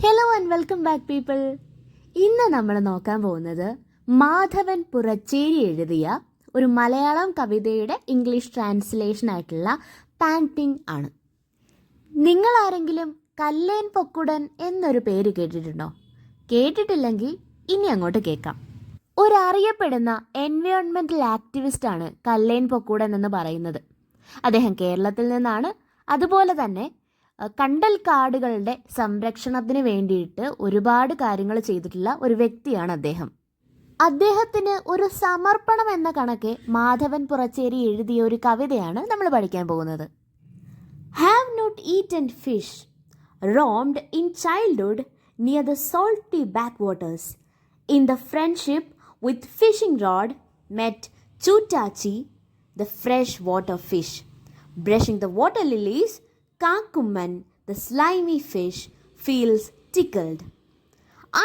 Hello and welcome back people. ഇന്ന് നമ്മൾ നോക്കാൻ പോകുന്നത് മാധവൻ പുറച്ചേരി എഴുതിയ ഒരു മലയാളം കവിതയുടെ ഇംഗ്ലീഷ് ട്രാൻസ്ലേഷൻ ആയിട്ടുള്ള പാൻറ്റിംഗ് ആണ്. നിങ്ങൾ ആരെങ്കിലും കല്ലേൻ പൊക്കുടൻ എന്നൊരു പേര് കേട്ടിട്ടുണ്ടോ? കേട്ടിട്ടില്ലെങ്കിൽ ഇനി അങ്ങോട്ട് കേൾക്കാം. ഒരറിയപ്പെടുന്ന എൻവയോൺമെൻറ്റൽ ആക്ടിവിസ്റ്റാണ് കല്ലേൻ പൊക്കുടൻ എന്ന് പറയുന്നത്. അദ്ദേഹം കേരളത്തിൽ നിന്നാണ്. അതുപോലെ തന്നെ കണ്ടൽ കാടുകളുടെ സംരക്ഷണത്തിന് വേണ്ടിയിട്ട് ഒരുപാട് കാര്യങ്ങൾ ചെയ്തിട്ടുള്ള ഒരു വ്യക്തിയാണ് അദ്ദേഹം. അദ്ദേഹത്തിന് ഒരു സമർപ്പണം എന്ന കണക്കെ മാധവൻ പുറച്ചേരി എഴുതിയ ഒരു കവിതയാണ് നമ്മൾ പഠിക്കാൻ പോകുന്നത്. Have not eaten fish, roamed in childhood near the salty backwaters, in the friendship with fishing rod met ചൂറ്റാച്ചി the fresh water fish, brushing the water lilies Kakuman, the slimy fish, feels tickled.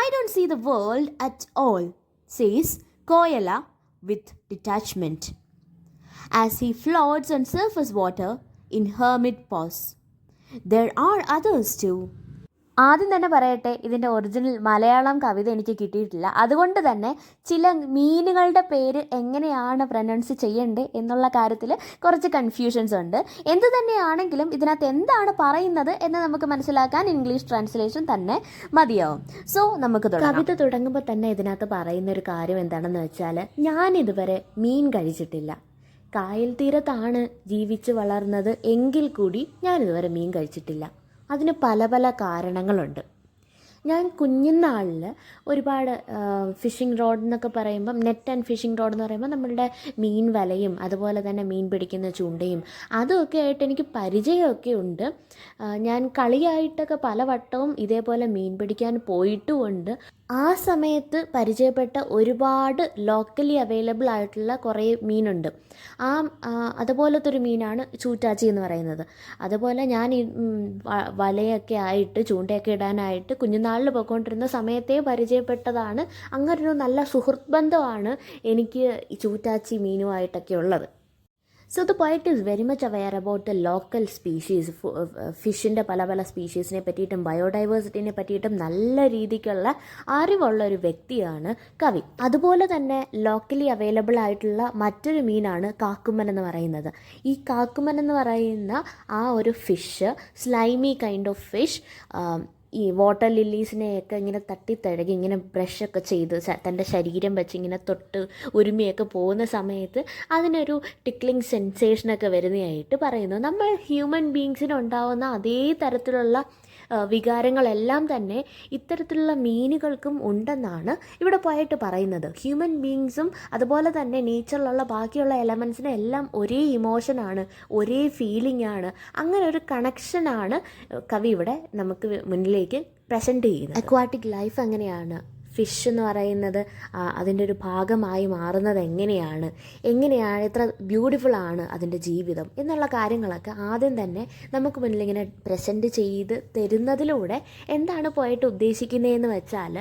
I don't see the world at all, says Koyala with detachment, as he floats on surface water in hermit pose. There are others too. ആദ്യം തന്നെ പറയട്ടെ, ഇതിൻ്റെ original Malayalam കവിത എനിക്ക് കിട്ടിയിട്ടില്ല. അതുകൊണ്ട് തന്നെ ചില മീനുകളുടെ പേര് എങ്ങനെയാണ് പ്രൊനൗൺസ് ചെയ്യേണ്ടത് എന്നുള്ള കാര്യത്തിൽ കുറച്ച് കൺഫ്യൂഷൻസ് ഉണ്ട്. എന്ത് തന്നെയാണെങ്കിലും ഇതിനകത്ത് എന്താണ് പറയുന്നത് എന്ന് നമുക്ക് മനസ്സിലാക്കാൻ ഇംഗ്ലീഷ് ട്രാൻസ്ലേഷൻ തന്നെ മതിയാവും. സോ നമുക്ക് കവിത തുടങ്ങുമ്പോൾ തന്നെ ഇതിനകത്ത് പറയുന്നൊരു കാര്യം എന്താണെന്ന് വെച്ചാൽ, ഞാനിതുവരെ മീൻ കഴിച്ചിട്ടില്ല. കായൽ തീരത്താണ് ജീവിച്ച് വളർന്നത് എങ്കിൽ കൂടി ഞാനിതുവരെ മീൻ കഴിച്ചിട്ടില്ല. അതിന് പല പല കാരണങ്ങളുണ്ട്. ഞാൻ കുഞ്ഞുനാളിൽ ഒരുപാട് ഫിഷിംഗ് റോഡ് എന്നൊക്കെ പറയുമ്പം, നെറ്റ് ആൻഡ് ഫിഷിംഗ് റോഡ് എന്ന് പറയുമ്പോൾ നമ്മളുടെ മീൻ വലയും അതുപോലെ തന്നെ മീൻ പിടിക്കുന്ന ചൂണ്ടയും അതുമൊക്കെ ആയിട്ട് എനിക്ക് പരിചയമൊക്കെ ഉണ്ട്. ഞാൻ കളിയായിട്ടൊക്കെ പലവട്ടവും ഇതേപോലെ മീൻ പിടിക്കാൻ പോയിട്ടുമുണ്ട്. ആ സമയത്ത് പരിചയപ്പെട്ട ഒരുപാട് ലോക്കലി അവൈലബിൾ ആയിട്ടുള്ള കുറേ മീനുണ്ട്. അതുപോലത്തെ ഒരു മീനാണ് ചൂറ്റാച്ചി എന്ന് പറയുന്നത്. അതുപോലെ ഞാൻ ഈ വലയൊക്കെ ആയിട്ട് ചൂണ്ടയൊക്കെ ഇടാനായിട്ട് കുഞ്ഞുനാളിൽ പോയിക്കൊണ്ടിരുന്ന സമയത്തേ പരിചയപ്പെട്ടതാണ്. അങ്ങനൊരു നല്ല സുഹൃത്ത് ബന്ധമാണ് എനിക്ക് ഈ ചൂറ്റാച്ചി മീനുമായിട്ടൊക്കെ ഉള്ളത്. So the poet is very much aware about the local species, ഫിഷിൻ്റെ പല പല സ്പീഷീസിനെ പറ്റിയിട്ടും ബയോഡൈവേഴ്സിറ്റിനെ പറ്റിയിട്ടും നല്ല രീതിക്കുള്ള അറിവുള്ള ഒരു വ്യക്തിയാണ് കവി. അതുപോലെ തന്നെ ലോക്കലി അവൈലബിൾ ആയിട്ടുള്ള മറ്റൊരു മീനാണ് കാക്കുമൻ എന്ന് പറയുന്നത്. ഈ കാക്കുമൻ എന്ന് പറയുന്ന ആ ഒരു fish, slimy kind of fish, ഈ വാട്ടർ ലില്ലീസിനെയൊക്കെ ഇങ്ങനെ തട്ടിത്തഴകി ഇങ്ങനെ ബ്രഷൊക്കെ ചെയ്ത് തൻ്റെ ശരീരം വെച്ച് ഇങ്ങനെ തൊട്ട് ഉരുമിയൊക്കെ പോകുന്ന സമയത്ത് അതിനൊരു ടിക്ലിംഗ് സെൻസേഷനൊക്കെ വരുന്നതായിട്ട് പറയുന്നു. നമ്മൾ ഹ്യൂമൻ ബീങ്സിന് ഉണ്ടാവുന്ന അതേ തരത്തിലുള്ള വികാരങ്ങളെല്ലാം തന്നെ ഇത്തരത്തിലുള്ള മീനുകൾക്കും ഉണ്ടെന്നാണ് ഇവിടെ പോയിട്ട് പറയുന്നത്. ഹ്യൂമൻ ബീങ്സും അതുപോലെ തന്നെ നേച്ചറിലുള്ള ബാക്കിയുള്ള എലമെൻസിനും എല്ലാം ഒരേ ഇമോഷനാണ്, ഒരേ ഫീലിംഗ് ആണ്. അങ്ങനെ ഒരു കണക്ഷനാണ് കവി ഇവിടെ നമുക്ക് മുന്നിലേക്ക് പ്രസൻറ്റ് ചെയ്യുന്നത്. അക്വാട്ടിക് ലൈഫ് എങ്ങനെയാണ്, ഫിഷ് എന്ന് പറയുന്നത് അതിൻ്റെ ഒരു ഭാഗമായി മാറുന്നത് എങ്ങനെയാണ്, എത്ര ബ്യൂട്ടിഫുള്ളാണ് അതിൻ്റെ ജീവിതം എന്നുള്ള കാര്യങ്ങളൊക്കെ ആദ്യം തന്നെ നമുക്ക് മുന്നിൽ ഇങ്ങനെ പ്രസൻറ്റ് ചെയ്ത് തരുന്നതിലൂടെ എന്താണ് പോയിട്ട് ഉദ്ദേശിക്കുന്നതെന്ന് വെച്ചാൽ,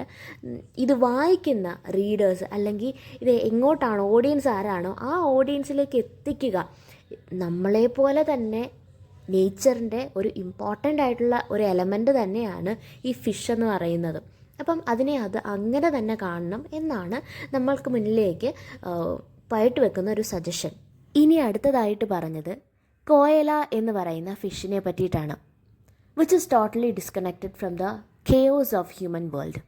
ഇത് വായിക്കുന്ന റീഡേഴ്സ് അല്ലെങ്കിൽ ഇത് എങ്ങോട്ടാണോ ഓഡിയൻസ് ആരാണോ ആ ഓഡിയൻസിലേക്ക് എത്തിക്കുക. നമ്മളെപ്പോലെ തന്നെ നേച്ചറിൻ്റെ ഒരു ഇമ്പോർട്ടൻ്റ് ആയിട്ടുള്ള ഒരു എലമെൻറ്റ് തന്നെയാണ് ഈ ഫിഷ് എന്ന് പറയുന്നത്. അപ്പം അതിനെ അങ്ങനെ തന്നെ കാണണം എന്നാണ് നമ്മൾക്ക് മുന്നിലേക്ക് പോയിട്ട് വെക്കുന്ന ഒരു സജഷൻ. ഇനി അടുത്തതായിട്ട് പറഞ്ഞത് കോയല എന്ന് പറയുന്ന ഫിഷിനെ പറ്റിയിട്ടാണ്. Which is totally disconnected from the chaos of human world.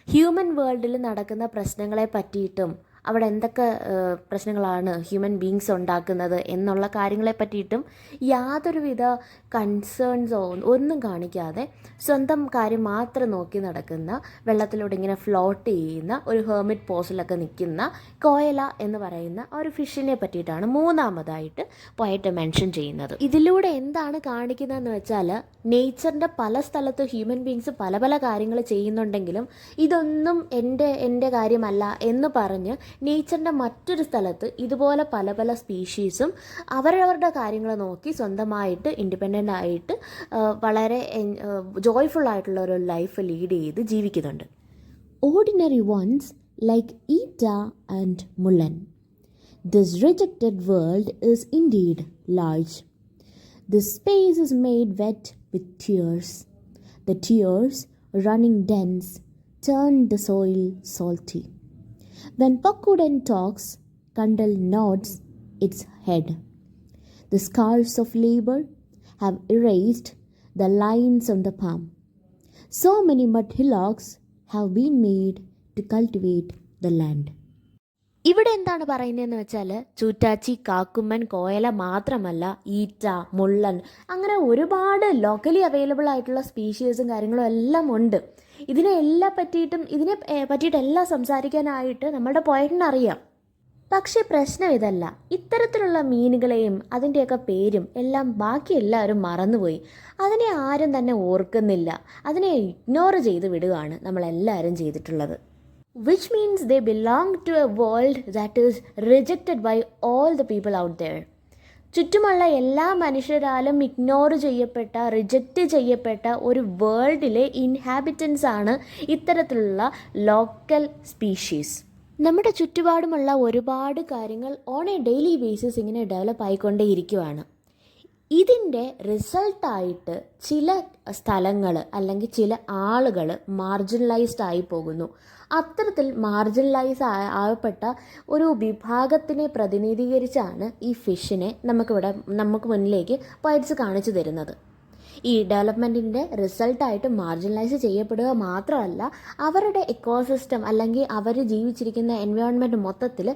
Human വേൾഡിൽ നടക്കുന്ന പ്രശ്നങ്ങളെ പറ്റിയിട്ടും അവിടെ എന്തൊക്കെ പ്രശ്നങ്ങളാണ് ഹ്യൂമൻ ബീങ്സ് ഉണ്ടാക്കുന്നത് എന്നുള്ള കാര്യങ്ങളെ പറ്റിയിട്ടും യാതൊരുവിധ കൺസേൺസോ ഒന്നും കാണിക്കാതെ സ്വന്തം കാര്യം മാത്രം നോക്കി നടക്കുന്ന, വെള്ളത്തിലൂടെ ഇങ്ങനെ ഫ്ലോട്ട് ചെയ്യുന്ന ഒരു ഹെർമിറ്റ് പോസിലൊക്കെ നിൽക്കുന്ന കോയല എന്ന് പറയുന്ന ഒരു ഫിഷിനെ പറ്റിയിട്ടാണ് മൂന്നാമതായിട്ട് പോയിട്ട് മെൻഷൻ ചെയ്യുന്നത്. ഇതിലൂടെ എന്താണ് കാണിക്കുന്നതെന്ന് വെച്ചാൽ, നേച്ചറിൻ്റെ പല സ്ഥലത്ത് ഹ്യൂമൻ ബീങ്സ് പല പല കാര്യങ്ങൾ ചെയ്യുന്നുണ്ടെങ്കിലും ഇതൊന്നും എൻ്റെ കാര്യമല്ല എന്ന് പറഞ്ഞ് നേച്ചറിൻ്റെ മറ്റൊരു സ്ഥലത്ത് ഇതുപോലെ പല പല സ്പീഷീസും അവരവരുടെ കാര്യങ്ങൾ നോക്കി സ്വന്തമായിട്ട് ഇൻഡിപെൻഡൻ്റ് ആയിട്ട് വളരെ ജോയ്ഫുൾ ആയിട്ടുള്ള ഒരു ലൈഫ് ലീഡ് ചെയ്ത് ജീവിക്കുന്നുണ്ട്. ഓർഡിനറി വൺസ് ലൈക്ക് ഈറ്റ ആൻഡ് മുള്ളൻ. This rejected world is indeed large. This space is made wet with tears. The tears running dens turned the soil salty. When Pakkudan talks, Kandal nods its head. The scars of labor have erased the lines on the palm. So many mud hillocks have been made to cultivate the land. ഇവിടെ എന്താണ് പറയുന്നതെന്ന് വെച്ചാൽ ചൂറ്റാച്ചി, കാക്കുമ്മൻ, കോയല മാത്രമല്ല ഈറ്റ, മുള്ളൻ, അങ്ങനെ ഒരുപാട് locally available ആയിട്ടുള്ള സ്പീഷീസും കാര്യങ്ങളും എല്ലാം ഉണ്ട്. ഇതിനെ പറ്റിയിട്ടെല്ലാം സംസാരിക്കാനായിട്ട് നമ്മുടെ പോയിന്റിനറിയാം. പക്ഷേ പ്രശ്നം ഇതല്ല. ഇത്തരത്തിലുള്ള മീനുകളെയും അതിൻ്റെയൊക്കെ പേരും എല്ലാം ബാക്കി എല്ലാവരും മറന്നുപോയി. അതിനെ ആരും തന്നെ ഓർക്കുന്നില്ല. അതിനെ ഇഗ്നോർ ചെയ്ത് വിടുകയാണ് നമ്മളെല്ലാവരും ചെയ്തിട്ടുള്ളത്. Which means they belong to a world that is rejected by all the people out there. ചുറ്റുമുള്ള എല്ലാ മനുഷ്യരാലും ഇഗ്നോർ ചെയ്യപ്പെട്ട, റിജക്റ്റ് ചെയ്യപ്പെട്ട ഒരു വേൾഡിലെ ഇൻഹാബിറ്റൻസ് ആണ് ഇത്തരത്തിലുള്ള ലോക്കൽ സ്പീഷീസ്. നമ്മുടെ ചുറ്റുപാടുമുള്ള ഒരുപാട് കാര്യങ്ങൾ ഓൺ എ ഡെയിലി ബേസിസ് ഇങ്ങനെ ഡെവലപ്പ് ആയിക്കൊണ്ടേയിരിക്കുവാണ്. ഇതിൻ്റെ റിസൾട്ടായിട്ട് ചില സ്ഥലങ്ങൾ അല്ലെങ്കിൽ ചില ആളുകൾ മാർജിനലൈസ്ഡ് ആയി പോകുന്നു. അത്തരത്തിൽ മാർജിനലൈസ് ആകപ്പെട്ട ഒരു വിഭാഗത്തിനെ പ്രതിനിധീകരിച്ചാണ് ഈ ഫിഷിനെ നമുക്ക് മുന്നിലേക്ക് പോയിറ്റ്സ് കാണിച്ചു തരുന്നത്. ഈ ഡെവലപ്മെൻറ്റിൻ്റെ റിസൾട്ടായിട്ട് മാർജിനലൈസ് ചെയ്യപ്പെടുക മാത്രമല്ല, അവരുടെ എക്കോസിസ്റ്റം അല്ലെങ്കിൽ അവർ ജീവിച്ചിരിക്കുന്ന എൻവയോൺമെൻറ്റ് മൊത്തത്തിൽ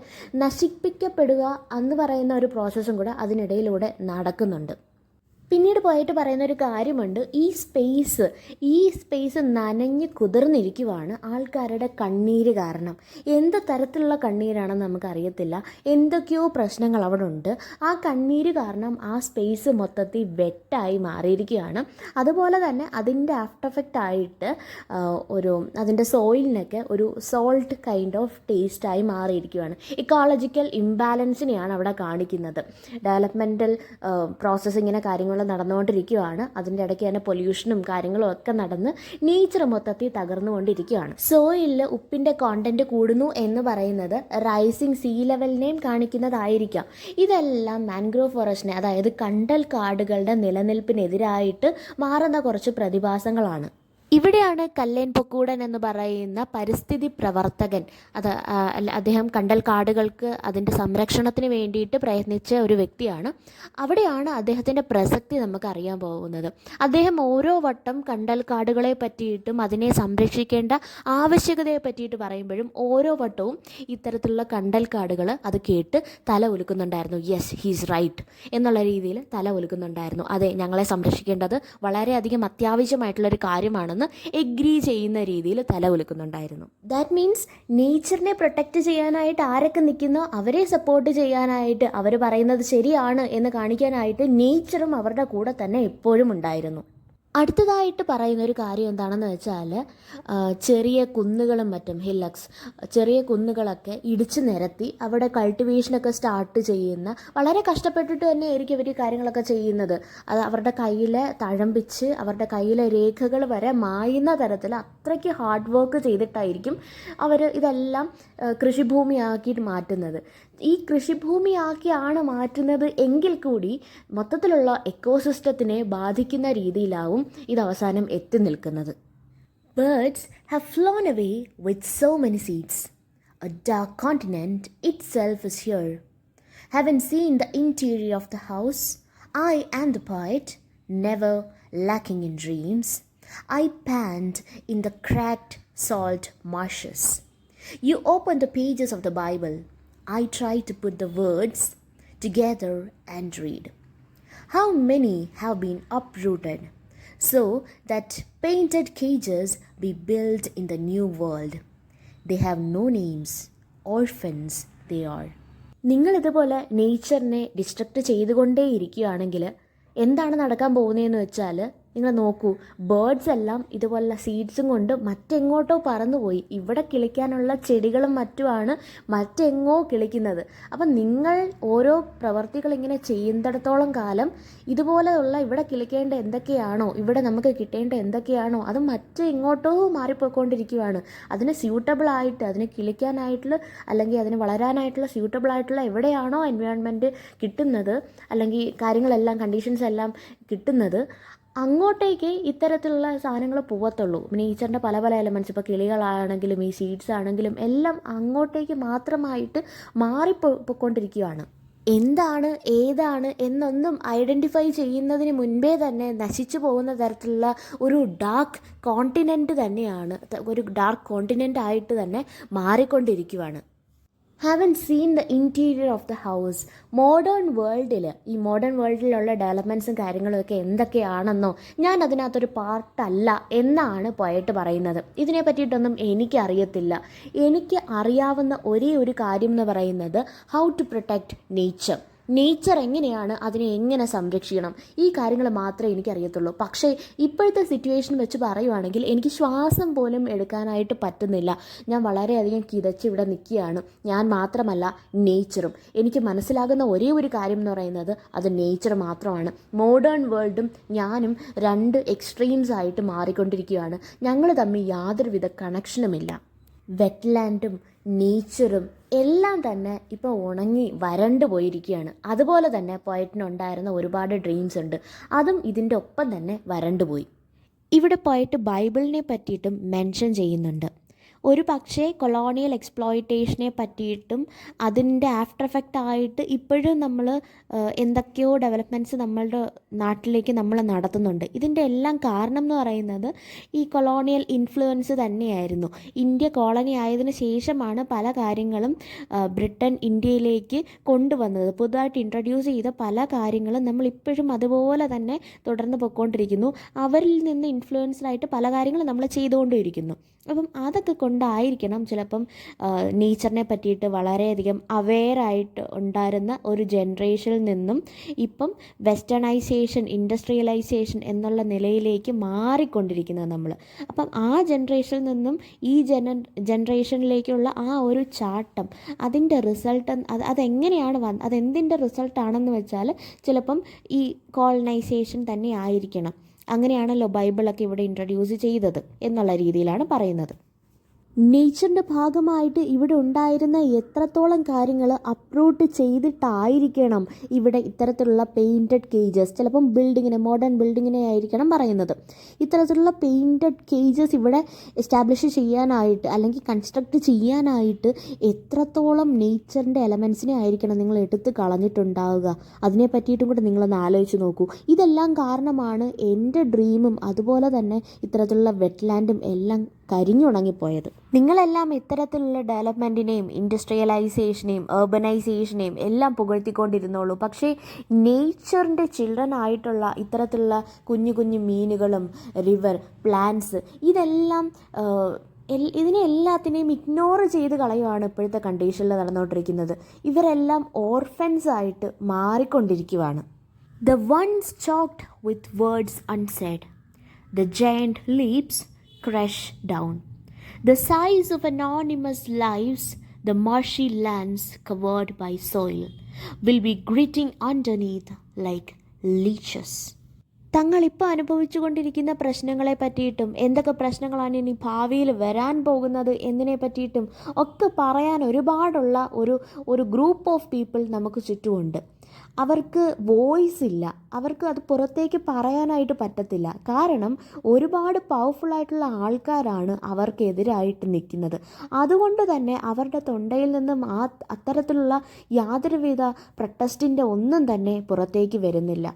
നശിപ്പിക്കപ്പെടുക എന്ന് പറയുന്ന ഒരു പ്രോസസ്സും കൂടെ അതിനിടയിലൂടെ നടക്കുന്നുണ്ട്. പിന്നീട് പോയിട്ട് പറയുന്നൊരു കാര്യമുണ്ട്, ഈ സ്പേസ് നനഞ്ഞ് കുതിർന്നിരിക്കുവാണ് ആൾക്കാരുടെ കണ്ണീര് കാരണം. എന്ത് തരത്തിലുള്ള കണ്ണീരാണെന്ന് നമുക്കറിയത്തില്ല. എന്തൊക്കെയോ പ്രശ്നങ്ങൾ അവിടെ ഉണ്ട്. ആ കണ്ണീര് കാരണം ആ സ്പേസ് മൊത്തത്തിൽ വെറ്റായി മാറിയിരിക്കുകയാണ്. അതുപോലെ തന്നെ അതിൻ്റെ ആഫ്റ്റർ എഫക്റ്റ് ആയിട്ട് അതിൻ്റെ സോയിലിനൊക്കെ ഒരു സോൾട്ട് കൈൻഡ് ഓഫ് ടേസ്റ്റായി മാറിയിരിക്കുകയാണ്. ഇക്കോളജിക്കൽ ഇംബാലൻസിനെയാണ് അവിടെ കാണിക്കുന്നത്. ഡെവലപ്മെൻറ്റൽ പ്രോസസ്സിങ്ങിനെ കാര്യങ്ങൾ നടന്നുകൊണ്ടിരിക്കുകയാണ്. അതിൻ്റെ ഇടയ്ക്ക് തന്നെ പൊല്യൂഷനും കാര്യങ്ങളും ഒക്കെ നടന്ന് നേച്ചർ മൊത്തത്തിൽ തകർന്നുകൊണ്ടിരിക്കുകയാണ്. സോയിലിൽ ഉപ്പിൻ്റെ കോണ്ടന്റ് കൂടുന്നു എന്ന് പറയുന്നത് റൈസിങ് സീ ലെവലിനെയും കാണിക്കുന്നതായിരിക്കാം. ഇതെല്ലാം മാൻഗ്രോവ് ഫോറസ്റ്റിനെ, അതായത് കണ്ടൽ കാടുകളുടെ നിലനിൽപ്പിനെതിരായിട്ട് മാറുന്ന കുറച്ച് പ്രതിഭാസങ്ങളാണ്. ഇവിടെയാണ് കല്ലേൻ പൊക്കൂടൻ എന്ന് പറയുന്ന പരിസ്ഥിതി പ്രവർത്തകൻ, അദ്ദേഹം കണ്ടൽ കാടുകൾക്ക് അതിൻ്റെ സംരക്ഷണത്തിന് വേണ്ടിയിട്ട് പ്രയത്നിച്ച ഒരു വ്യക്തിയാണ്. അവിടെയാണ് അദ്ദേഹത്തിൻ്റെ പ്രസക്തി നമുക്ക് അറിയാൻ പോകുന്നത്. അദ്ദേഹം ഓരോ വട്ടം കണ്ടൽ കാടുകളെ പറ്റിയിട്ടും അതിനെ സംരക്ഷിക്കേണ്ട ആവശ്യകതയെ പറ്റിയിട്ട് പറയുമ്പോഴും ഓരോ വട്ടവും ഇത്തരത്തിലുള്ള കണ്ടൽ കാടുകൾ അത് കേട്ട് തല ഉലുക്കുന്നുണ്ടായിരുന്നു. യെസ്, ഹീസ് റൈറ്റ് എന്നുള്ള രീതിയിൽ തല ഉലുക്കുന്നുണ്ടായിരുന്നു. അതെ, ഞങ്ങളെ സംരക്ഷിക്കേണ്ടത് വളരെയധികം അത്യാവശ്യമായിട്ടുള്ളൊരു കാര്യമാണെന്ന് എഗ്രി ചെയ്യുന്ന രീതിയിൽ തല ഉലുക്കുന്നുണ്ടായിരുന്നു. ദാറ്റ് മീൻസ് നേച്ചറിനെ പ്രൊട്ടക്റ്റ് ചെയ്യാനായിട്ട് ആരൊക്കെ നിൽക്കുന്നോ അവരെ സപ്പോർട്ട് ചെയ്യാനായിട്ട്, അവർ പറയുന്നത് ശരിയാണ് എന്ന് കാണിക്കാനായിട്ട് നേച്ചറും അവരുടെ കൂടെ തന്നെ എപ്പോഴും ഉണ്ടായിരുന്നു. അടുത്തതായിട്ട് പറയുന്ന ഒരു കാര്യം എന്താണെന്ന് വെച്ചാൽ, ചെറിയ കുന്നുകളും മറ്റും ഹില്ലക്സ്, ചെറിയ കുന്നുകളൊക്കെ ഇടിച്ച് നിരത്തി അവിടെ കൾട്ടിവേഷനൊക്കെ സ്റ്റാർട്ട് ചെയ്യുന്ന, വളരെ കഷ്ടപ്പെട്ടിട്ട് തന്നെ ആയിരിക്കും ഇവർ കാര്യങ്ങളൊക്കെ ചെയ്യുന്നത്. അത് അവരുടെ കയ്യിലെ തഴമ്പിച്ച് അവരുടെ കയ്യിലെ രേഖകൾ വരെ മായുന്ന തരത്തിൽ അത്രയ്ക്ക് ഹാർഡ് വർക്ക് ചെയ്തിട്ടായിരിക്കും അവർ ഇതെല്ലാം കൃഷിഭൂമിയാക്കിയിട്ട് മാറ്റുന്നത്. ഈ കൃഷിഭൂമിയാക്കിയാണ് മാറ്റുന്നത് എങ്കിൽ കൂടി മൊത്തത്തിലുള്ള എക്കോസിസ്റ്റത്തിനെ ബാധിക്കുന്ന രീതിയിലാവും ഇത് അവസാനം എത്തി നിൽക്കുന്നത്. Birds have flown away with so many seeds. A dark continent itself is here. Having seen the interior of the house, I and the poet, never lacking in dreams, I pant in the cracked salt marshes. You open the pages of the Bible. I try to put the words together and read. How many have been uprooted so that painted cages be built in the new world. They have no names. Orphans they are. നിങ്ങളിതുപോലെ നേച്ചറിനെ destruct ചെയ്തുകൊണ്ടേയിരിക്കുകയാണെങ്കിൽ എന്താണ് നടക്കാൻ പോകുന്നതെന്ന് വെച്ചാൽ, നിങ്ങൾ നോക്കൂ, birds എല്ലാം ഇതുപോലുള്ള സീഡ്സും കൊണ്ട് മറ്റെങ്ങോട്ടോ പറന്നുപോയി. ഇവിടെ കിളിക്കാനുള്ള ചെടികളും മറ്റുമാണ് മറ്റെങ്ങോ കിളിക്കുന്നത്. അപ്പം നിങ്ങൾ ഓരോ പ്രവർത്തികൾ ഇങ്ങനെ ചെയ്യുന്നിടത്തോളം കാലം ഇതുപോലെയുള്ള ഇവിടെ കിളിക്കേണ്ട എന്തൊക്കെയാണോ, ഇവിടെ നമുക്ക് കിട്ടേണ്ട എന്തൊക്കെയാണോ അത് മറ്റെങ്ങോട്ടോ മാറിപ്പോയിക്കൊണ്ടിരിക്കുകയാണ്. അതിന് സ്യൂട്ടബിളായിട്ട്, അതിന് കിളിക്കാനായിട്ടുള്ള അല്ലെങ്കിൽ അതിന് വളരാനായിട്ടുള്ള സ്യൂട്ടബിളായിട്ടുള്ള എവിടെയാണോ എൻവയോൺമെൻറ്റ് കിട്ടുന്നത്, അല്ലെങ്കിൽ കാര്യങ്ങളെല്ലാം കണ്ടീഷൻസ് എല്ലാം കിട്ടുന്നത്, അങ്ങോട്ടേക്ക് ഇത്തരത്തിലുള്ള സാധനങ്ങൾ പോകത്തുള്ളൂ. നേച്ചറിൻ്റെ പല പല എലമെൻറ്റ്സ്, ഇപ്പോൾ കിളികളാണെങ്കിലും ഈ സീഡ്സ് ആണെങ്കിലും എല്ലാം അങ്ങോട്ടേക്ക് മാത്രമായിട്ട് മാറിപ്പോയിക്കൊണ്ടിരിക്കുകയാണ്. എന്താണ് ഏതാണ് എന്നൊന്നും ഐഡൻറ്റിഫൈ ചെയ്യുന്നതിന് മുൻപേ തന്നെ നശിച്ചു പോകുന്ന തരത്തിലുള്ള ഒരു ഡാർക്ക് കോണ്ടിനെൻ്റ് തന്നെയാണ്, ഒരു ഡാർക്ക് കോണ്ടിനെൻ്റ് ആയിട്ട് തന്നെ മാറിക്കൊണ്ടിരിക്കുകയാണ്. Haven't seen the interior of the house. Modern വേൾഡിലുള്ള ഡെവലപ്മെൻറ്റ്സും കാര്യങ്ങളുമൊക്കെ എന്തൊക്കെയാണെന്നോ ഞാൻ അതിനകത്തൊരു പാർട്ടല്ല എന്നാണ് പോയിട്ട് പറയുന്നത്. ഇതിനെ പറ്റിയിട്ടൊന്നും എനിക്കറിയത്തില്ല. എനിക്ക് അറിയാവുന്ന ഒരേ ഒരു കാര്യം എന്ന് പറയുന്നത് ഹൗ ടു പ്രൊട്ടക്റ്റ് നേച്ചർ എങ്ങനെയാണ്, അതിനെ എങ്ങനെ സംരക്ഷിക്കണം, ഈ കാര്യങ്ങൾ മാത്രമേ എനിക്കറിയത്തുള്ളൂ. പക്ഷേ ഇപ്പോഴത്തെ സിറ്റുവേഷൻ വെച്ച് പറയുവാണെങ്കിൽ എനിക്ക് ശ്വാസം പോലും എടുക്കാനായിട്ട് പറ്റുന്നില്ല. ഞാൻ വളരെയധികം കിതച്ച് ഇവിടെ നിൽക്കുകയാണ്. ഞാൻ മാത്രമല്ല, നേച്ചറും. എനിക്ക് മനസ്സിലാകുന്ന ഒരേ ഒരു കാര്യം എന്ന് പറയുന്നത് അത് നേച്ചർ മാത്രമാണ്. മോഡേൺ വേൾഡും ഞാനും രണ്ട് എക്സ്ട്രീംസ് ആയിട്ട് മാറിക്കൊണ്ടിരിക്കുകയാണ്. ഞങ്ങൾ തമ്മിൽ യാതൊരുവിധ കണക്ഷനുമില്ല. വെറ്റ്ലാൻഡും നേച്ചറും എല്ലാം തന്നെ ഇപ്പോൾ ഉണങ്ങി വരണ്ടു പോയിരിക്കുകയാണ്. അതുപോലെ തന്നെ പോയറ്റിനുണ്ടായിരുന്ന ഒരുപാട് ഡ്രീംസ് ഉണ്ട്, അതും ഇതിൻ്റെ ഒപ്പം തന്നെ വരണ്ടു പോയി. ഇവിടെ പോയിട്ട് ബൈബിളിനെ പറ്റിയിട്ടും മെൻഷൻ ചെയ്യുന്നുണ്ട്. ഒരു പക്ഷേ കൊളോണിയൽ എക്സ്പ്ലോയിറ്റേഷനെ പറ്റിയിട്ടും അതിൻ്റെ ആഫ്റ്റർ എഫക്റ്റ് ആയിട്ട് ഇപ്പോഴും നമ്മൾ എന്തൊക്കെയോ ഡെവലപ്മെൻറ്റ്സ് നമ്മളുടെ നാട്ടിലേക്ക് നമ്മൾ നടത്തുന്നുണ്ട്. ഇതിൻ്റെ എല്ലാം കാരണം എന്ന് പറയുന്നത് ഈ കൊളോണിയൽ ഇൻഫ്ലുവൻസ് തന്നെയായിരുന്നു. ഇന്ത്യ കോളനി ആയതിനു ശേഷമാണ് പല കാര്യങ്ങളും ബ്രിട്ടൻ ഇന്ത്യയിലേക്ക് കൊണ്ടുവന്നത്. പുതുതായിട്ട് ഇൻട്രൊഡ്യൂസ് ചെയ്ത പല കാര്യങ്ങളും നമ്മൾ ഇപ്പോഴും അതുപോലെ തന്നെ തുടർന്ന് പോയിക്കൊണ്ടിരിക്കുന്നു. അവരിൽ നിന്ന് ഇൻഫ്ലുവൻസ്ഡായിട്ട് പല കാര്യങ്ങളും നമ്മൾ ചെയ്തുകൊണ്ടിരിക്കുന്നു. അപ്പം അതൊക്കെ കൊണ്ടായിരിക്കണം ചിലപ്പം നേച്ചറിനെ പറ്റിയിട്ട് വളരെയധികം അവെയറായിട്ട് ഉണ്ടായിരുന്ന ഒരു ജനറേഷനിൽ നിന്നും ഇപ്പം വെസ്റ്റേണൈസേഷൻ, ഇൻഡസ്ട്രിയലൈസേഷൻ എന്നുള്ള നിലയിലേക്ക് മാറിക്കൊണ്ടിരിക്കുന്നത് നമ്മൾ. അപ്പം ആ ജനറേഷനിൽ നിന്നും ഈ ജനറേഷനിലേക്കുള്ള ആ ഒരു ചാട്ടം, അതിൻ്റെ റിസൾട്ട് അതെങ്ങനെയാണ് അതെന്തിൻ്റെ റിസൾട്ടാണെന്ന് വെച്ചാൽ ചിലപ്പം ഈ കോളനൈസേഷൻ തന്നെ ആയിരിക്കണം. അങ്ങനെയാണല്ലോ ബൈബിളൊക്കെ ഇവിടെ ഇൻട്രൊഡ്യൂസ് ചെയ്തത് എന്നുള്ള രീതിയിലാണ് പറയുന്നത്. നേച്ചറിൻ്റെ ഭാഗമായിട്ട് ഇവിടെ ഉണ്ടായിരുന്ന എത്രത്തോളം കാര്യങ്ങൾ അപ്രൂട്ട് ചെയ്തിട്ടായിരിക്കണം ഇവിടെ ഇത്തരത്തിലുള്ള പെയിൻറ്റഡ് കേജസ്, ചിലപ്പം മോഡേൺ ബിൽഡിങ്ങിനെ ആയിരിക്കണം പറയുന്നത്. ഇത്തരത്തിലുള്ള പെയിൻറ്റഡ് കേജസ് ഇവിടെ എസ്റ്റാബ്ലിഷ് ചെയ്യാനായിട്ട് അല്ലെങ്കിൽ കൺസ്ട്രക്റ്റ് ചെയ്യാനായിട്ട് എത്രത്തോളം നേച്ചറിൻ്റെ എലമെൻസിനെ ആയിരിക്കണം നിങ്ങൾ എടുത്ത് കളഞ്ഞിട്ടുണ്ടാവുക. അതിനെ പറ്റിയിട്ടും കൂടെ നിങ്ങളൊന്ന് ആലോചിച്ച് നോക്കൂ. ഇതെല്ലാം കാരണമാണ് എൻ്റെ ഡ്രീമും അതുപോലെ തന്നെ ഇത്തരത്തിലുള്ള വെറ്റ്ലാൻഡും എല്ലാം കരിഞ്ഞുണങ്ങിപ്പോയത്. നിങ്ങളെല്ലാം ഇത്തരത്തിലുള്ള ഡെവലപ്മെൻറ്റിനെയും ഇൻഡസ്ട്രിയലൈസേഷനെയും urbanization എല്ലാം പുകഴ്ത്തിക്കൊണ്ടിരുന്നോളൂ. പക്ഷേ നേച്ചറിൻ്റെ ചിൽഡ്രൻ ആയിട്ടുള്ള ഇത്തരത്തിലുള്ള കുഞ്ഞു കുഞ്ഞു മീനുകളും റിവർ പ്ലാന്റ്സ് ഇതെല്ലാം ഇതിനെ എല്ലാത്തിനെയും ഇഗ്നോർ ചെയ്ത് കളയുവാണ് ഇപ്പോഴത്തെ കണ്ടീഷനിൽ നടന്നുകൊണ്ടിരിക്കുന്നത്. ഇവരെല്ലാം ഓർഫൻസ് ആയിട്ട് മാറിക്കൊണ്ടിരിക്കുകയാണ്. The ones choked with words unsaid, the giant leaps crash down. The size of anonymous lives, the marshy lands covered by soil, will be gritting underneath like leeches. തങ്ങളിപ്പോൾ അനുഭവിച്ചു കൊണ്ടിരിക്കുന്ന പ്രശ്നങ്ങളെ പറ്റിയിട്ടും എന്തൊക്കെ പ്രശ്നങ്ങളാണ് ഇനി ഭാവിയിൽ വരാൻ പോകുന്നത് എന്നതിനെ പറ്റിയിട്ടും ഒക്കെ പറയാൻ ഒരുപാടുള്ള ഒരു ഗ്രൂപ്പ് ഓഫ് പീപ്പിൾ നമുക്ക് ചുറ്റുമുണ്ട്. അവർക്ക് വോയിസ് ഇല്ല, അവർക്ക് അത് പുറത്തേക്ക് പറയാനായിട്ട് പറ്റത്തില്ല. കാരണം ഒരുപാട് പവർഫുള്ളായിട്ടുള്ള ആൾക്കാരാണ് അവർക്കെതിരായിട്ട് നിൽക്കുന്നത്. അതുകൊണ്ട് തന്നെ അവരുടെ തൊണ്ടയിൽ നിന്നും അത്തരത്തിലുള്ള യാതൊരുവിധ പ്രൊട്ടസ്റ്റിൻ്റെ ഒന്നും തന്നെ പുറത്തേക്ക് വരുന്നില്ല.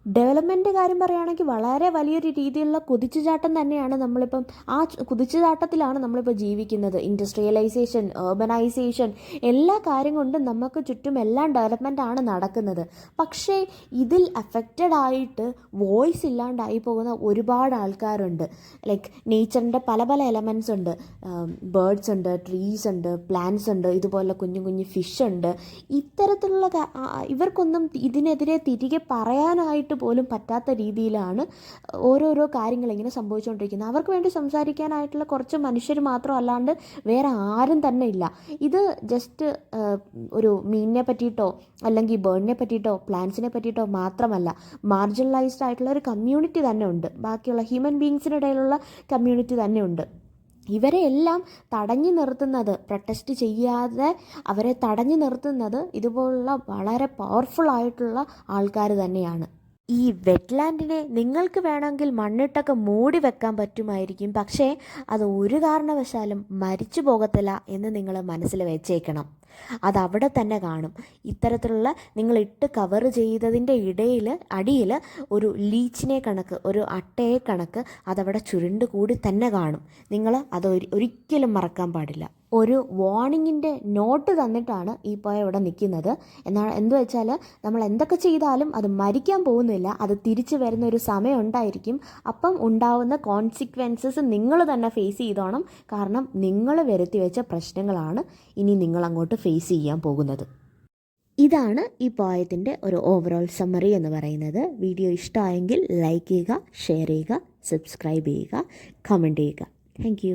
ഡെവലപ്മെൻറ്റ് കാര്യം പറയുകയാണെങ്കിൽ വളരെ വലിയൊരു രീതിയിലുള്ള കുതിച്ചുചാട്ടം തന്നെയാണ് നമ്മളിപ്പം ആ കുതിച്ചുചാട്ടത്തിലാണ് നമ്മളിപ്പോൾ ജീവിക്കുന്നത്. ഇൻഡസ്ട്രിയലൈസേഷൻ, urbanization എല്ലാ കാര്യം കൊണ്ടും നമുക്ക് ചുറ്റും എല്ലാം ഡെവലപ്മെൻറ്റാണ് നടക്കുന്നത്. പക്ഷേ ഇതിൽ അഫക്റ്റഡ് ആയിട്ട് വോയിസ് ഇല്ലാണ്ടായി പോകുന്ന ഒരുപാട് ആൾക്കാരുണ്ട്. ലൈക്ക് നേച്ചറിൻ്റെ പല പല എലമെൻറ്റ്സ് ഉണ്ട്. ബേർഡ്സ് ഉണ്ട്, ട്രീസ് ഉണ്ട്, പ്ലാന്റ്സ് ഉണ്ട്, ഇതുപോലെ കുഞ്ഞു കുഞ്ഞു ഫിഷ് ഉണ്ട്. ഇത്തരത്തിലുള്ള ഇവർക്കൊന്നും ഇതിനെതിരെ തിരികെ പറയാനായിട്ട് പോലും പറ്റാത്ത രീതിയിലാണ് ഓരോരോ കാര്യങ്ങൾ ഇങ്ങനെ സംഭവിച്ചുകൊണ്ടിരിക്കുന്നത്. അവർക്ക് വേണ്ടി സംസാരിക്കാനായിട്ടുള്ള കുറച്ച് മനുഷ്യർ മാത്രം അല്ലാണ്ട് വേറെ ആരും തന്നെ ഇല്ല. ഇത് ജസ്റ്റ് ഒരു മീനിനെ പറ്റിയിട്ടോ അല്ലെങ്കിൽ ബേർഡിനെ പറ്റിയിട്ടോ പ്ലാന്റ്സിനെ പറ്റിയിട്ടോ മാത്രമല്ല, മാർജിനലൈസ്ഡ് ആയിട്ടുള്ള ഒരു കമ്മ്യൂണിറ്റി തന്നെ ഉണ്ട്. ബാക്കിയുള്ള ഹ്യൂമൻ ബീങ്സിനിടയിലുള്ള കമ്മ്യൂണിറ്റി തന്നെ ഉണ്ട്. ഇവരെ എല്ലാം തടഞ്ഞു നിർത്തുന്നത്, പ്രൊട്ടസ്റ്റ് ചെയ്യാതെ അവരെ തടഞ്ഞു നിർത്തുന്നത് ഇതുപോലുള്ള വളരെ പവർഫുൾ ആയിട്ടുള്ള ആൾക്കാർ തന്നെയാണ്. ഈ വെറ്റ്ലാൻഡിനെ നിങ്ങൾക്ക് വേണമെങ്കിൽ മണ്ണിട്ടൊക്കെ മൂടി വെക്കാൻ പറ്റുമായിരിക്കും, പക്ഷേ അത് ഒരു കാരണവശാലും മരിച്ചു പോകത്തില്ല എന്ന് നിങ്ങൾ മനസ്സിൽ വെച്ചേക്കണം. അതവിടെ തന്നെ കാണും. ഇത്തരത്തിലുള്ള നിങ്ങളിട്ട് കവർ ചെയ്തതിൻ്റെ അടിയിൽ ഒരു ലീച്ചിനെ കണക്ക്, ഒരു അട്ടയെ കണക്ക് അതവിടെ ചുരുണ്ട് കൂടി തന്നെ കാണും. നിങ്ങൾ അത് ഒരിക്കലും മറക്കാൻ പാടില്ല. ഒരു വാർണിങ്ങിൻ്റെ നോട്ട് തന്നിട്ടാണ് ഈ പോയ ഇവിടെ നിൽക്കുന്നത്. എന്തു വെച്ചാൽ നമ്മൾ എന്തൊക്കെ ചെയ്താലും അത് മരിക്കാൻ പോകുന്നില്ല, അത് തിരിച്ചു വരുന്ന ഒരു സമയം ഉണ്ടായിരിക്കും. അപ്പം ഉണ്ടാവുന്ന കോൺസിക്വൻസസ് നിങ്ങൾ തന്നെ ഫേസ് ചെയ്തോണം. കാരണം നിങ്ങൾ വരുത്തി വെച്ച പ്രശ്നങ്ങളാണ് ഇനി നിങ്ങളങ്ങോട്ട് ഫേസ് ചെയ്യാൻ പോകുന്നത്. ഇതാണ് ഈ പോയത്തിൻ്റെ ഒരു ഓവറോൾ സമ്മറി എന്ന് പറയുന്നത്. വീഡിയോ ഇഷ്ടമായെങ്കിൽ ലൈക്ക് ചെയ്യുക, ഷെയർ ചെയ്യുക, സബ്സ്ക്രൈബ് ചെയ്യുക, കമൻറ്റ് ചെയ്യുക. താങ്ക്